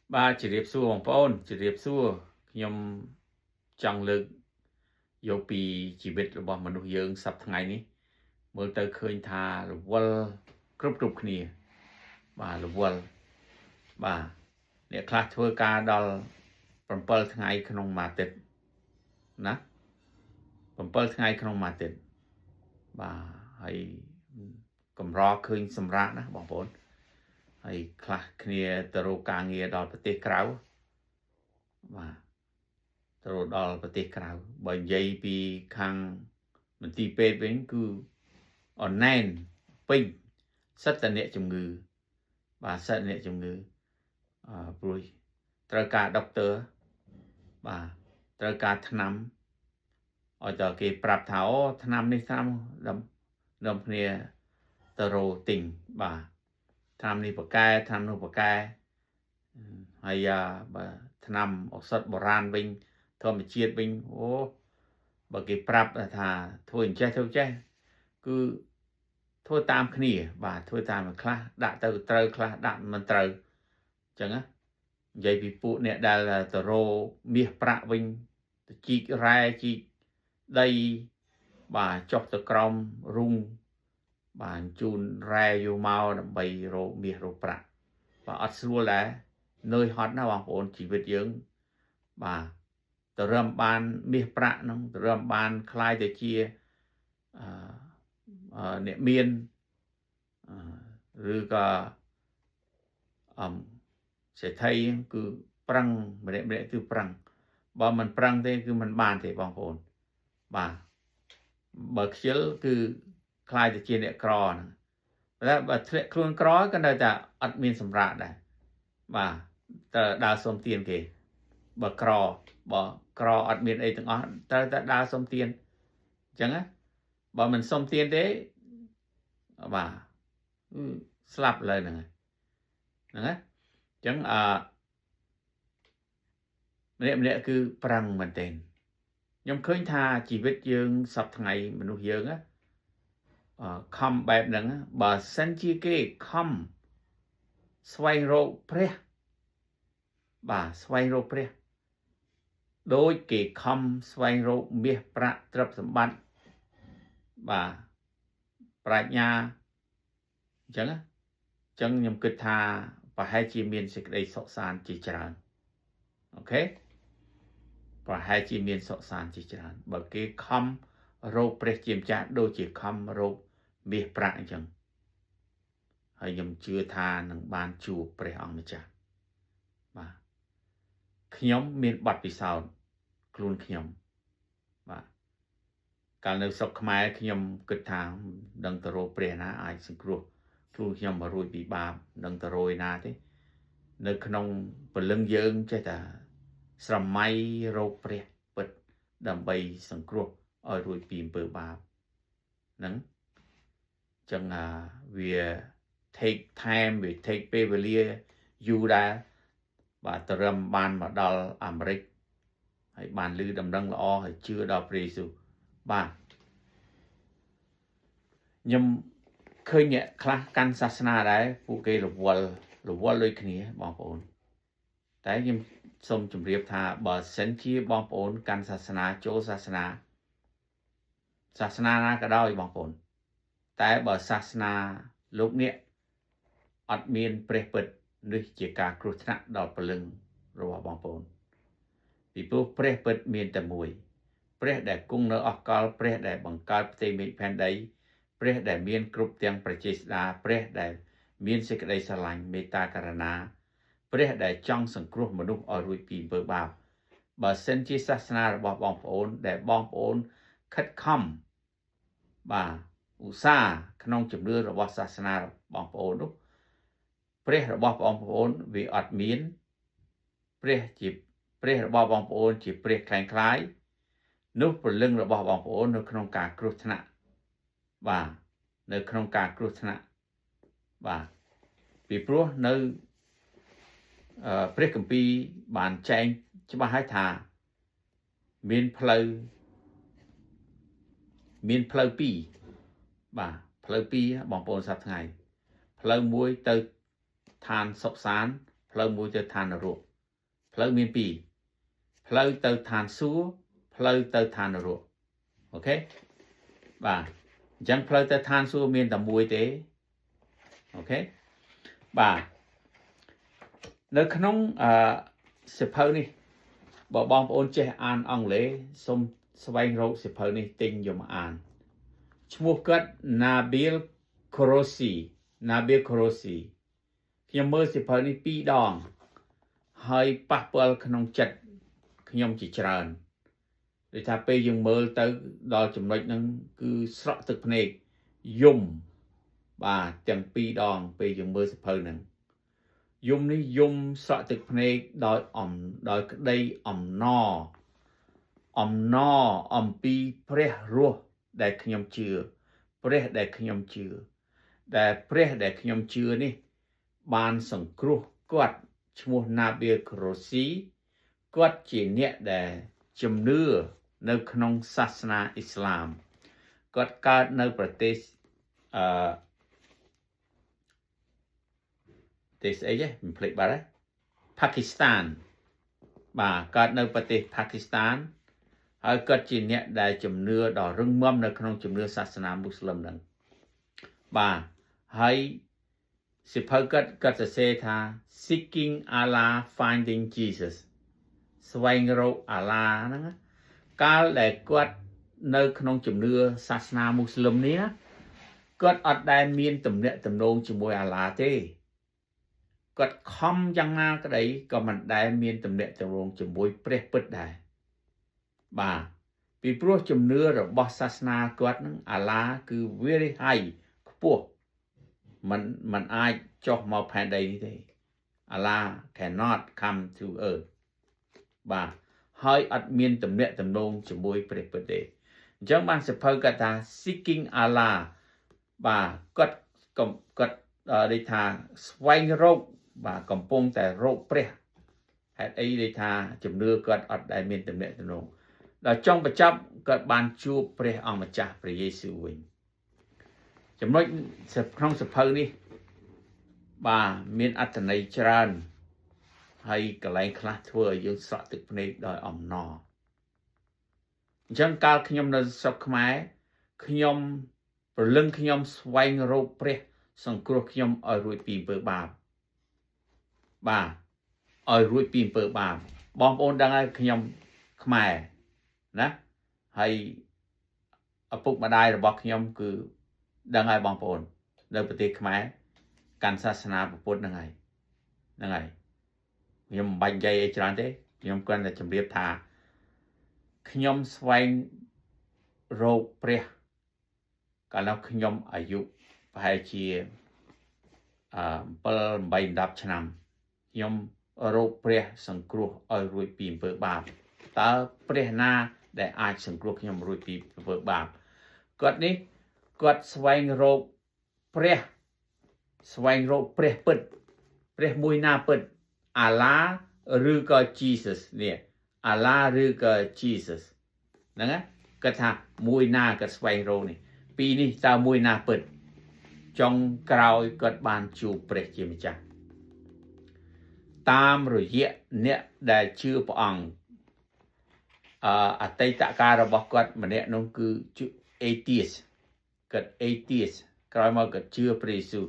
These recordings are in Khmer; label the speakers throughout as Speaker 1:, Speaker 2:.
Speaker 1: Ba chỉ điệp xua bằng phone chỉ điệp xua nhom trong lực vô pi chỉ biết là bọn mình nuôi dưỡng sắp tháng này mới tới khơi thà là vợ cướp trục nè bà là vợ bà để class thôi ca đo phần bờ tháng này không mà tết nè phần bờ tháng này không mà tết bà hay cầm rò khơi sầm rã nè bọn phone hay class kia từ đầu càng nghe đo tới kéo bà rồi đo tới kéo bởi vậy vì khang mình tì pê với cứ online pin rất là nhẹ chủng ngữ và rất nhẹ chủng ngữ rồiត្រូវការ doctor បាទត្រូវការថ្នាំឲ្យតើគេប្រាប់ថាអូថ្នាំនេះថ្នាំដំគ្នាទៅរោទិញបាទថ្នាំនេះបកែថ្នាំនោះបកែហើយបាទថ្នាំឱសថបុរាណវិញធម្មជាតិវិញអូបើគេប្រាប់ថាធ្វើអញ្ចេះធ្វើចេះគឺធ្វើតាមគ្នាបាទធ្វើតាមខ្លះដាក់ទៅត្រូវខ្លះដាក់មិនត្រូវអញ្ចឹងណានិយាយពីពួកអ្នកដែលទៅរោមាសប្រាក់វិញទៅជីករ៉ែជីកដីបាទចុះទៅក្រោមរុងបាទជូនរ៉ែយកមកដើម្បីរោមាសរោប្រាក់បាទអត់ស្រួលដែរនឿយហត់ណាស់បងប្អូនជីវិតយើងបាទទៅរឹមបានមាសប្រាក់ហ្នឹងទៅរឹមបានคล้ายទៅជាអ្នកមានឬក៏សេដ្ឋីគឺប្រឹងម្នាក់គឺប្រឹងបើមិនប្រឹងទេគឺមិនបានទេបងប្អូនបាទបើខ្ជិលគឺคล้ายទៅជាអ្នកក្រហ្នឹងតែបើធ្លាក់ខ្លួនក្រក៏នៅតែអត់មានសម្រាប់ដែរបាទតើដើរសុំទានគេបើក្រអត់មានអីទាំងអស់ត្រូវតែដើរសុំទានអញ្ចឹងណាបើមិនសុំទានទេបាទស្លាប់លើហ្នឹងហ្នឹងណាអញ្ចឹងម្នាក់គឺប្រាំងមែនទែនខ្ញុំឃើញថាជីវិតយើងសពថ្ងៃមនុស្សយើងខំបែបហ្នឹងបើសិនជាគេខំស្វែងរកព្រះបាទស្វែងរកព្រះដោយគេខំស្វែងរកមាសប្រាក់ទ្រព្យសម្បត្តិបាទប្រាជ្ញាអញ្ចឹងខ្ញុំគិតថាប្រហែលជាមានសេចក្តីសុខសាន្តជាច្រើនអូខេប្រហែលជាមានសុខសាន្តជាច្រើនបើគេខំរកព្រះជាម្ចាស់ដូចជាខំរកមាសប្រាក់អញ្ចឹងហើយខ្ញុំជឿថានឹងបានជួបព្រះអង្គម្ចាស់បាទខ្ញុំមានបទពិសោធន៍ខ្លួនខ្ញុំបាទកាលនៅស្រុកខ្មែរខ្ញុំគិតថាដឹងទៅរកព្រះណាអាចសង្គ្រោះខ្លួនខ្ញុំមករួចពីបាបនឹងទៅរយណាទេនៅក្នុងពលឹងយើងចេះតែស្រមៃរកព្រះពិតដើម្បីសង្គ្រោះឲ្យរួចពីអំពើបាបហ្នឹងចឹងវា take time វា take ពេលវេលាយូរដែរបាទទៅរឹមបានមកដល់អាមេរិកហើយបានឮដំណឹងល្អហើយជឿដល់ព្រះយេស៊ូវបាទខ្ញុំឃើញអ្នកខ្លះកាន់សាសនាដែរពួកគេរវល់ដូចគ្នាបងប្អូនតែខ្ញុំសូមជម្រាបថាបើសិនជាបងប្អូនកាន់សាសនាចូលសាសនាណាក៏ដោយបងប្អូនតែបើសាសនាលោកអ្នកអត់មានព្រះពិតនេះជាការគ្រោះថ្នាក់ដល់ព្រលឹងរបស់បងប្អូនពីព្រោះព្រះពិតមានតែមួយព្រះដែលគង់នៅអកលព្រះដែលបង្កើតផ្ទៃមេឃផែនដីព្រះដែលមានគ្រប់ទាំងប្រជាស្ដាព្រះដែលមានសេចក្តីស្រឡាញ់មេត្តាករុណាព្រះដែលចង់សង្គ្រោះមនុស្សឲ្យរួចពីអំពើបាបបើសិនជាសាសនារបស់បងប្អូនដែលបងប្អូនខិតខំបាទឧស្សាហ៍ក្នុងជំនឿរបស់សាសនាបងប្អូននោះព្រះរបស់បងប្អូនវាអត់មានព្រះរបស់បងប្អូនជាព្រះคล้ายនោះព្រលឹងរបស់បងប្អូននៅក្នុងការគ្រោះថ្នាក់បាទនៅក្នុងការគ្រោះថ្នាក់បាទពីព្រោះនៅព្រះគម្ពីរបានចែងច្បាស់ហើយថាមានផ្លូវពីរបាទផ្លូវពីរបងប្អូនសប្តាហ៍ថ្ងៃផ្លូវមួយទៅឋានសុខសាន្ត ផ្លូវមួយទៅឋាននរកផ្លូវមានពីរផ្លូវទៅឋានសួគ៌ផ្លូវទៅឋាននរកអូខេបាទអញ្ចឹងផ្លូវទៅឋានសួគ៌មានតែមួយទេអូខេបាទនៅក្នុងសិភៅនេះបើបងប្អូនចេះអានអង់គ្លេសសូមស្វែងរកសិភៅនេះទិញយកមកអានឈ្មោះគាត់ Nabil Qureshi ខ្ញុំមើលសិភៅនេះ2ដងហើយប៉ះពាល់ក្នុងចិត្តខ្ញុំជាច្រើនដូចថាពេលយើងមើលទៅដល់ចំណុចហ្នឹងគឺស្រក់ទឹកភ្នែកយំបាទទាំង2ដងពេលយើងមើលសិភៅហ្នឹងយំនេះយំស្រក់ទឹកភ្នែកដោយក្តីអំណរអំពីព្រះរស់ដែលខ្ញុំជឿព្រះដែលខ្ញុំជឿដែលព្រះដែលខ្ញុំជឿនេះបានសង្គ្រោះគាត់ឈ្មោះ Nabil Qureshi គាត់ជាអ្នកដែលជំនឿនៅក្នុងសាសនាអ៊ីស្លាមគាត់កើតនៅប្រទេសទេសអីហ៎មិនភ្លេចបាត់ហើយប៉ាគីស្ថានបាទកើតនៅប្រទេសប៉ាគីស្ថានហើយគាត់ជាអ្នកដែលជំនឿដ៏រឹងមាំនៅក្នុងជំនឿសាសនាមូស្លឹមហ្នឹងបាទហើយសិភៅគាត់សរសេរថា Seeking Allah Finding Jesus ស្វែងរកអាឡាហ្នឹងកាលដែលគាត់នៅក្នុងជំនឿសាសនាមូស្លឹមនេះគាត់អត់ដែលមានទំនាក់ទំនងជាមួយអាឡាទេគាត់ខំយ៉ាងណាក្តីក៏មិនដែលមានទំនាក់ទំនងជាមួយព្រះពិតដែរបាទពីព្រោះជំនឿរបស់សាសនាគាត់នឹងអាឡាគឺ very high ខ្ពស់มันអាចចុះមកផែនដីនេះទេ Allah cannot come to earth បាទហើយអត់មានទំនាក់ទំនងជាមួយព្រះពិតទេអញ្ចឹងបានសិភៅគាត់ថា Seeking Allah បាទគាត់ដូចថាស្វែងរកបាទកំពុងតែរកព្រះហេតុអីដូចថាជំនឿគាត់អត់ដែលមានទំនាក់ទំនងដល់ចុងបញ្ចប់គាត់បានជួបព្រះអង្គម្ចាស់ព្រះយេស៊ូវវិញចំណុចក្នុងសិភៅនេះបាទមានអត្ថន័យច្រើនហើយកន្លែងខ្លះធ្វើឲ្យយើងស្រក់ទឹកភ្នែកដោយអំណរអញ្ចឹងកាលខ្ញុំនៅស្រុកខ្មែរខ្ញុំព្រលឹងខ្ញុំស្វែងរកព្រះសង្គ្រោះខ្ញុំឲ្យរួចពីអំពើបាបបាទឲ្យរួចពីអំពើបាបបងប្អូនដឹងហើយខ្ញុំខ្មែរណាហើយឪពុកម្ដាយរបស់ខ្ញុំគឺដឹងហើយបងប្អូននៅប្រទេសខ្មែរកាន់សាសនាពុទ្ធហ្នឹងហើយខ្ញុំមិនបាច់និយាយអីច្រើនទេខ្ញុំគ្រាន់តែជម្រាបថាខ្ញុំស្វែងរកព្រះកាលនោះខ្ញុំអាយុប្រហែលជា7 8 10ឆ្នាំខ្ញុំរកព្រះសង្គ្រោះឲ្យរួចពីអំពើបាបតើព្រះណាដែលអាចសង្គ្រោះខ្ញុំរួចពីអំពើបាបគាត់ស្វែងរកព្រះពិតព្រះមួយណាពិតអាឡាឬក៏ Jesus នេះអាឡាឬក៏ Jesus ហ្នឹងណាគាត់ថាមួយណាគាត់ស្វែងរកនេះពីរនេះតើមួយណាពិតចុងក្រោយគាត់បានជួបព្រះជាម្ចាស់តាមរយៈអ្នកដែលជឿព្រះអង្គអតីតកាលរបស់គាត់ម្នាក់នោះគឺ atheist គាត់ atheist ក្រោយមកគាត់ជឿព្រះយេស៊ូវ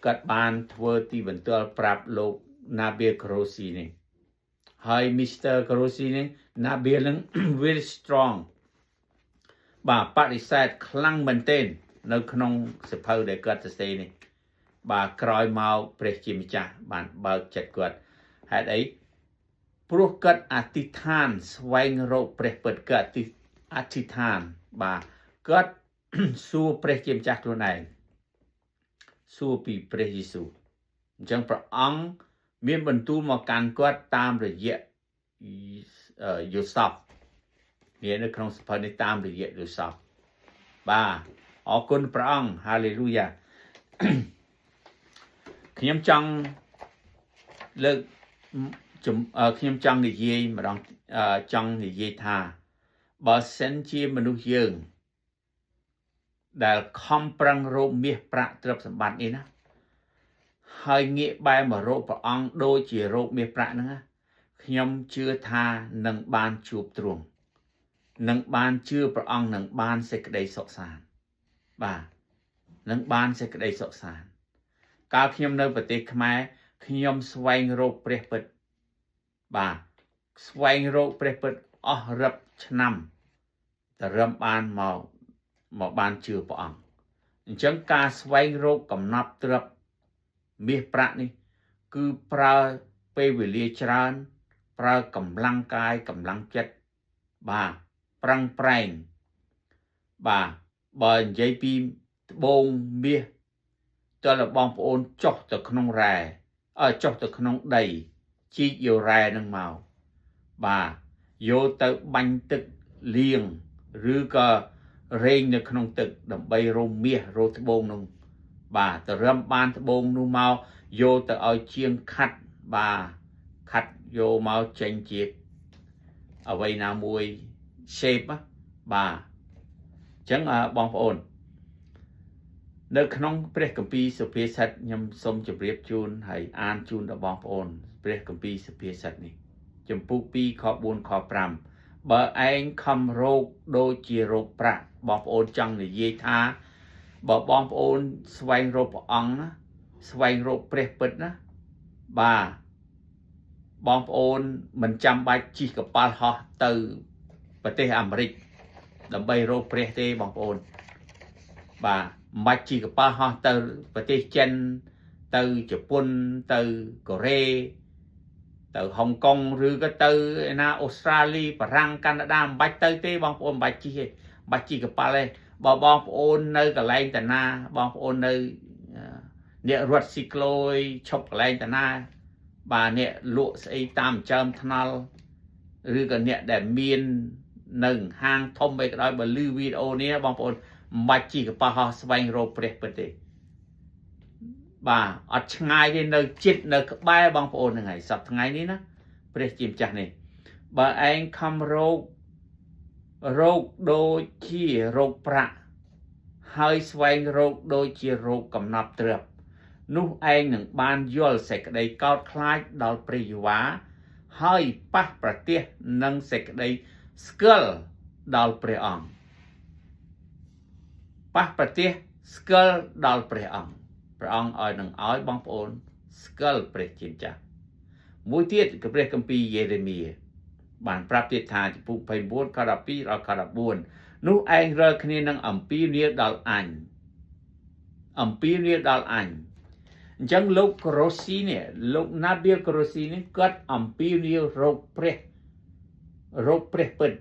Speaker 1: គាត់បានធ្វើទីបន្ទាល់ប្រាប់លោក Nabil Qureshi នេះហើយ Mr. Qureshi នេះ Nabil នឹង very strong បាទបដិសេធខ្លាំងមែនទែននៅក្នុងសិភៅដែលគាត់សរសេរនេះបាទក្រោយមកព្រះជាម្ចាស់បានបើកចិត្តគាត់ហេតុអីព្រោះគាត់អធិដ្ឋានស្វែងរកព្រះពិតគាត់អធិដ្ឋានបាទគាត់សួរព្រះជាម្ចាស់ខ្លួនឯងសួរពីព្រះយេស៊ូវអញ្ចឹងព្រះអង្គមានបន្ទូលមកកាន់គាត់តាមរយៈយូសបមាននៅក្នុងសិភៅនេះតាមរយៈយូសបបាទអរគុណព្រះអង្គហាឡេលូយ៉ាខ្ញុំចង់លើកខ្ញុំចង់និយាយម្ដងចង់និយាយថាបើសិនជាមនុស្សយើងដែលខំប្រឹងរកមាសប្រាក់ទ្រព្យសម្បត្តិនេះណាហ ហើយងាកបែរមករកព្រះអង្គដូចជារកមាសប្រាក់ហ្នឹងខ្ញុំជឿថានឹងបានជួបទ្រង់នឹងបានជឿព្រះអង្គនឹងបានសេចក្តីសុខសាន្តបាទនឹងបានសេចក្តីសុខសាន្តកាលខ្ញុំនៅប្រទេសខ្មែរខ្ញុំស្វែងរកព្រះពិតបាទស្វែងរកព្រះពិតអស់រឹបឆ្នាំតែរឹមបានមកបានជឿព្រះអង្គអញ្ចឹងការស្វែងរកកំណត់ទ្រព្យមាសប្រាក់នេះគឺប្រើពេលវេលាច្រើនប្រើកម្លាំងកាយកម្លាំងចិត្តបាទប្រឹងប្រែងបាទបើនិយាយពីត្បូងមាសតើបងប្អូនចុះទៅក្នុងរ៉ែចុះទៅក្នុងដីជីកយករ៉ែនឹងមកបាទយកទៅបាញ់ទឹកលាងឬក៏រែងនៅក្នុងទឹកដើម្បីរកមាសរកត្បូងនោះបាទទៅរឹមបានត្បូងនោះមកយកទៅឲ្យជាងខាត់បាទខាត់យកមកចេញជាអ្វីណាមួយ shape បាទអញ្ចឹងបងប្អូននៅក្នុងព្រះគម្ពីរសុភាសិតខ្ញុំសូមជម្រាបជូនហើយអានជូនដល់បងប្អូនព្រះគម្ពីរសុភាសិតនេះចំពុក2ខ4ខ5បើឯងខំរោគដូចជារោគប្រាក់បងប្អូនចង់និយាយថាបើបងប្អូនស្វែងរកព្រះអង្គណាស្វែងរកព្រះពិតណាបាទបងប្អូនមិនចាំបាច់ជិះកប៉ាល់ហោះទៅប្រទេសអាមេរិកដើម្បីរកព្រះទេបងប្អូនបាទមិនបាច់ជិះកប៉ាល់ហោះទៅប្រទេសចិនទៅជប៉ុនទៅកូរ៉េទៅហុងកុងឬក៏ទៅឯណាអូស្ត្រាលីបារាំងកាណាដាមិនបាច់ទៅទេបងប្អូនមិនបាច់ជិះទេមិនបាច់ជិះកប៉ាល់ទេបើបងប្អូននៅកន្លែងតាណាបងប្អូននៅអ្នករត់ស៊ីក្លូយឈប់កន្លែងតាណាបាទអ្នកលក់ស្អីតាមចើមថ្នល់ឬក៏អ្នកដែលមាននៅហាងធំអីក៏ដោយបើឮវីដេអូនេះបងប្អូនមិនបាច់ជិះកប៉ាល់ហោះស្វែងរកព្រះពិតទេបាទអត់ឆ្ងាយទេនៅជិតនៅក្បែរបងប្អូនហ្នឹងហើយសប្តាហ៍ថ្ងៃនេះណាព្រះជាម្ចាស់នេះបើឯងខំរោគដូចជារោគប្រាក់ហើយស្វែងរកដូចជារោគកំណត់ទ្រព្យនោះឯងនឹងបានយល់សេចក្តីកោតខ្លាចដល់ព្រះយេហូវ៉ាហើយប៉ះប្រទះនឹងសេចក្តីស្គាល់ដល់ព្រះអង្គប៉ះប្រទះស្គាល់ដល់ព្រះអង្គព្រះអង្គឲ្យនឹងឲ្យបងប្អូនស្គាល់ព្រះជាម្ចាស់មួយទៀតគឺព្រះគម្ពីរយេរេមៀបានប្រាប់ទៀតថាចំពុក29ខ12ដល់ខ14នោះឯងរើគ្នានឹងអំពីនាដល់អញអំពីនាដល់អញអញ្ចឹងលោកកូរ៉ូស៊ីនេះលោកណាប៊ីលកូរ៉ូស៊ីនេះគាត់អំពីនារោគព្រះពិត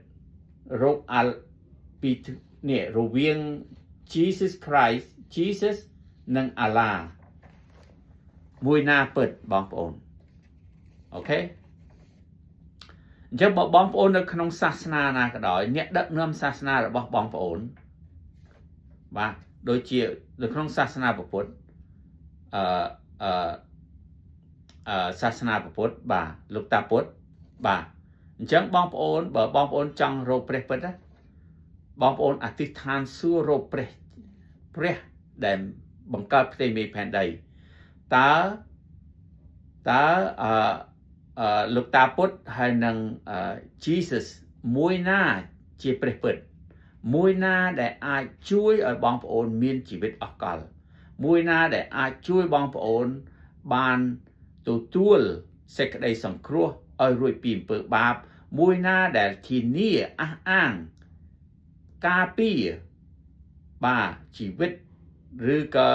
Speaker 1: រោគអាល់ពីនេះរវាង Jesus និងអាឡាមួយណាពិតបងប្អូនអូខេអញ្ចឹងបើបងប្អូននៅក្នុងសាសនាណាក៏ដោយអ្នកដឹកនាំសាសនារបស់បងប្អូនបាទដូចជានៅក្នុងសាសនាពុទ្ធសាសនាពុទ្ធបាទលោកតាពុទ្ធបាទអញ្ចឹងបងប្អូនបើបងប្អូនចង់រកព្រះពិតណាបងប្អូនអធិដ្ឋានសួររកព្រះដែលបង្កើតផ្ទៃមេផែនដីតើលោកតាពុទ្ធហើយនឹង Jesus មួយណាជាព្រះពិតមួយណាដែលអាចជួយឲ្យបងប្អូនមានជីវិតអស់កលមួយណាដែលអាចជួយបងប្អូនបានទទួលសេចក្តីសង្គ្រោះឲ្យរួចពីអំពើបាបមួយណាដែលធានាអះអាងការពារបាទជីវិតឬក៏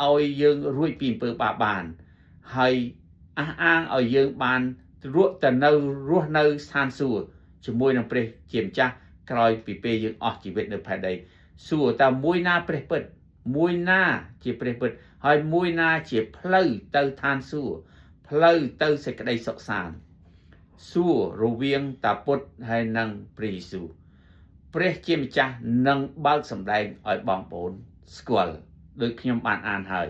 Speaker 1: ឲ្យយើងរួចពីអំពើបាបបានហើយអះអាងឲ្យយើងបានរស់នៅស្ថានសួគ៌ជាមួយនឹងព្រះជាម្ចាស់ក្រោយពីពេលយើងអស់ជីវិតនៅផែនដីសួរតើមួយណាព្រះពិតមួយណាជាព្រះពិតហើយមួយណាជាផ្លូវទៅឋានសួគ៌ផ្លូវទៅសេចក្តីសុខសាន្តសួររវាងតាពុទ្ធហើយនិងព្រះយេស៊ូវព្រះជាម្ចាស់នឹងបើកសម្ដែងឲ្យបងប្អូនស្គាល់ដោយខ្ញុំបានអានហើយ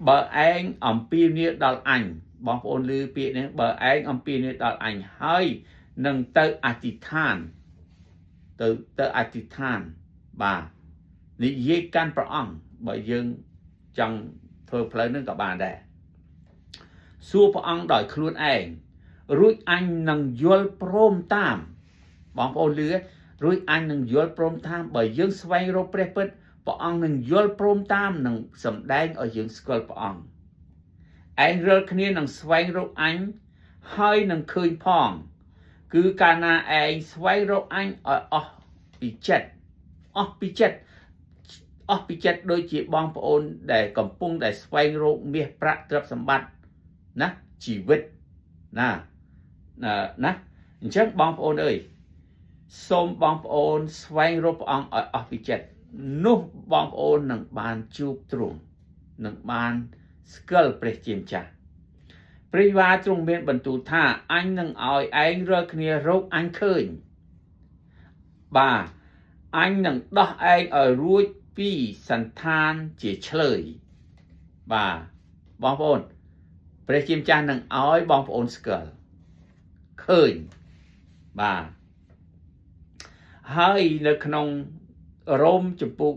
Speaker 1: បើឯងអំពាវនាវដល់អញបងប្អូនឮពាក្យនេះបើឯងអំពាវនាវដល់អញហើយនឹងទៅអធិដ្ឋានទៅអធិដ្ឋានបាទនិយាយកាន់ព្រះអង្គបើយើងចង់ ធ្វើផ្លូវនឹងក៏បានដែរសួរព្រះអង្គដោយខ្លួនឯងរួចអញនឹងយល់ព្រមតាមបងប្អូនលឺរួចអញនឹងយល់ព្រមតាមបើយើងស្វែងរកព្រះពិតព្រះអង្គនឹងយល់ព្រមតាមនឹងសម្ដែងឲ្យយើងស្គាល់ព្រះអង្គឯងរាល់គ្នានឹងស្វែងរកអញហើយនឹងឃើញផងគឺកាលណាឯងស្វែងរកអញឲ្យអស់ពីចិត្តដូចជាបងប្អូនដែលកំពុងតែស្វែងរកមាសប្រាក់ទ្រព្យសម្បត្តិណាជីវិតណាអញ្ចឹងបងប្អូនអើយសូមបងប្អូនស្វែងរកព្រះអង្គឲ្យអស់ពីចិត្តនោះបងប្អូននឹងបានជួបទ្រង់នឹងបានស្គាល់ព្រះជាម្ចាស់ព្រះវ៉ាទ្រង់មានបន្ទូលថាអញនឹងឲ្យឯងរាល់គ្នារកអញឃើញបាទអញនឹងដោះឯងឲ្យរួចពីសន្តានជាឆ្លើយបាទបងប្អូនព្រះជាម្ចាស់នឹងឲ្យបងប្អូនស្គាល់ឃើញបាទហើយនៅក្នុងរ៉ូមចំពុក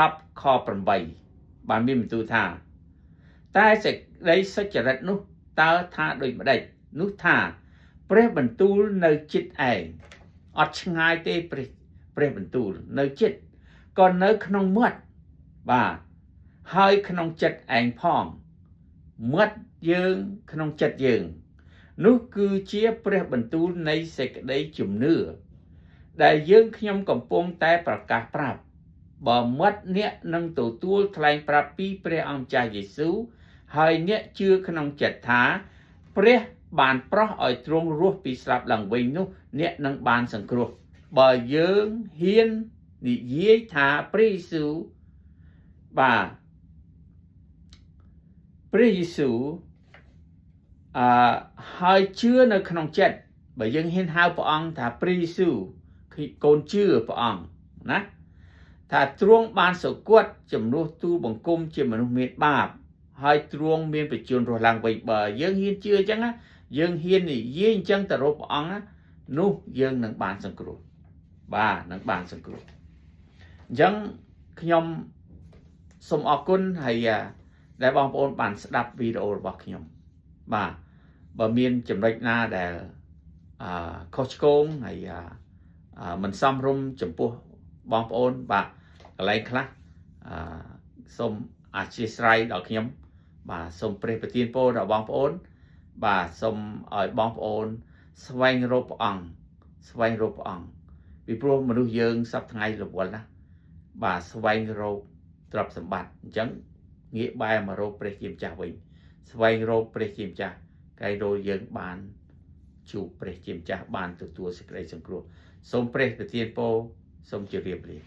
Speaker 1: 10ខ8បានមានបន្ទូលថាតែសេចក្តីសុចរិតនោះតើថាដូចម្ដេចនោះថាព្រះបន្ទូលនៅចិត្តឯងអត់ឆ្ងាយទេព្រះបន្ទូលនៅចិត្តក៏នៅក្នុងមាត់បាទហើយក្នុងចិត្តឯងផងមាត់យើងក្នុងចិត្តយើងនោះគឺជាព្រះបន្ទូលនៃសេចក្តីជំនឿដែលយើងខ្ញុំកំពុងតែប្រកាសប្រាប់បើមាត់អ្នកនឹងទទួលថ្លែងប្រាប់ពីព្រះអង្គម្ចាស់យេស៊ូវហើយអ្នកជឿក្នុងចិត្តថាព្រះបានប្រោះឲ្យទ្រង់រស់ពីស្លាប់ឡើងវិញនោះអ្នកនឹងបានសង្គ្រោះបើយើងហ៊ាននិយាយថាព្រះយេស៊ូវបាទព្រះយេស៊ូវហើយជឿនៅក្នុងចិត្តបើយើងហ៊ានហៅព្រះអង្គថាព្រះយេស៊ូវកូនជឿព្រះអង្គណាថាទ្រង់បានសគត់ជំនួសទូលបង្គំជាមនុស្សមានបាបហើយទ្រង់មានបញ្ជូនរស់ឡើងវិញបើយើងហ៊ានជឿអញ្ចឹងណាយើងហ៊ាននិយាយអញ្ចឹងទៅរកព្រះអង្គណានោះយើងនឹងបានសង្គ្រោះបាទនឹងបានសង្គ្រោះអញ្ចឹងខ្ញុំសូមអរគុណហើយដែលបងប្អូនបានស្ដាប់វីដេអូរបស់ខ្ញុំបាទបើមានចំណុចណាដែលខុសឆ្គងហើយមិនសមរម្យចំពោះបងប្អូនបាទកន្លែងខ្លះសូមអធិស្ឋានដល់ខ្ញុំបាទសូមព្រះប្រទានពរដល់បងប្អូនបាទសូមឲ្យបងប្អូនស្វែងរកព្រះអង្គពីព្រោះមនុស្សយើងសពថ្ងៃរវល់ណាបាទស្វែងរកទ្រព្យសម្បត្តិអញ្ចឹងងាកបែរមករកព្រះជាម្ចាស់វិញស្វែងរកព្រះជាម្ចាស់កាយរយយើងបានជួបព្រះជាម្ចាស់បានទទួលសេចក្តីសង្គ្រោះសូមព្រះប្រទានពរសូមជម្រាបលា